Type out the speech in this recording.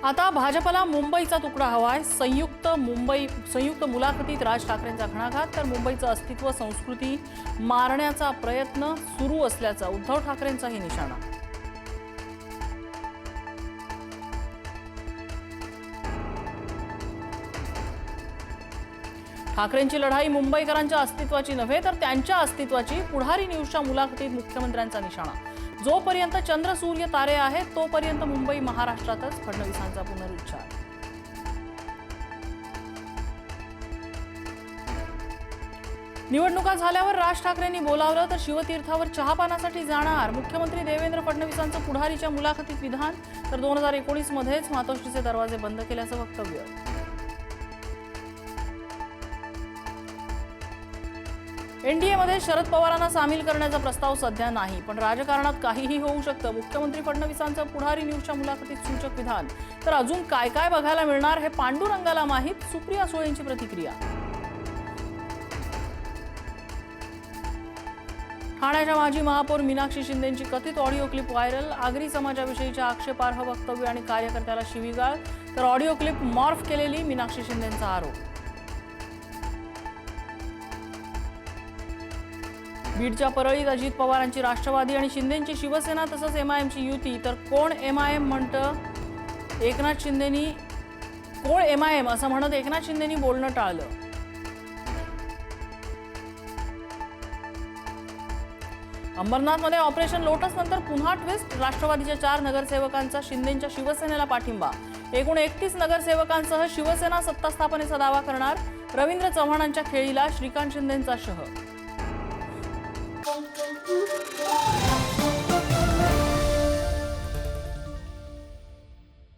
आता भाजपला मुंबईचा तुकडा हवाय। संयुक्त मुलाखतीत राज ठाकरेंचा घणाघात, तर मुंबईचं अस्तित्व संस्कृती मारण्याचा प्रयत्न सुरू असल्याचा उद्धव ठाकरेंचाही निशाणा। ठाकरेंची लढाई मुंबईकरांच्या अस्तित्वाची नव्हे तर त्यांच्या अस्तित्वाची। पुढारी न्यूजच्या मुलाखतीत मुख्यमंत्र्यांचा निशाणा। जोपर्यंत चंद्र सूर्य तारे आहेत तोपर्यंत मुंबई महाराष्ट्रातच, फडणवीसांचा पुनरुच्चार। निवडणुका झाल्यावर राज ठाकरेंनी बोलावलं तर शिवतीर्थावर चहापानासाठी जाणार। मुख्यमंत्री देवेंद्र फडणवीसांचं पुढारीच्या मुलाखतीत विधान, तर 2019 मध्येच मातोश्रीचे दरवाजे बंद केल्याचं वक्तव्य। एनडीएमध्ये शरद पवारांना सामील करण्याचा प्रस्ताव सध्या नाही, पण राजकारणात काहीही होऊ शकतं। मुख्यमंत्री फडणवीसांचं पुढारी न्यूजच्या मुलाखतीत सूचक विधान, तर अजून काय काय बघायला मिळणार हे पांडुरंगाला माहीत। सुप्रिया सुळेंची प्रतिक्रिया। ठाण्याच्या माजी महापौर मीनाक्षी शिंदेंची कथित ऑडिओ क्लिप व्हायरल। आगरी समाजाविषयीच्या आक्षेपार्ह वक्तव्य आणि कार्यकर्त्याला शिवीगाळ, तर ऑडिओ क्लिप मॉर्फ केलेली, मीनाक्षी शिंदेंचा आरोप। बीडच्या परळीत अजित पवारांची राष्ट्रवादी आणि शिंदेंची शिवसेना तसंच एमआयएमची युती, तर कोण एमआयएम म्हणतं एकनाथ शिंदेंनी, कोण एमआयएम असं म्हणत एकनाथ शिंदेंनी बोलणं टाळलं। अंबरनाथमध्ये ऑपरेशन लोटस नंतर पुन्हा ट्विस्ट। राष्ट्रवादीच्या 4 नगरसेवकांचा शिंदेंच्या शिवसेनेला पाठिंबा। एकूण 31 नगरसेवकांसह शिवसेना सत्ता स्थापनेचा दावा करणार। रवींद्र चव्हाणांच्या खेळीला श्रीकांत शिंदेंचा शह।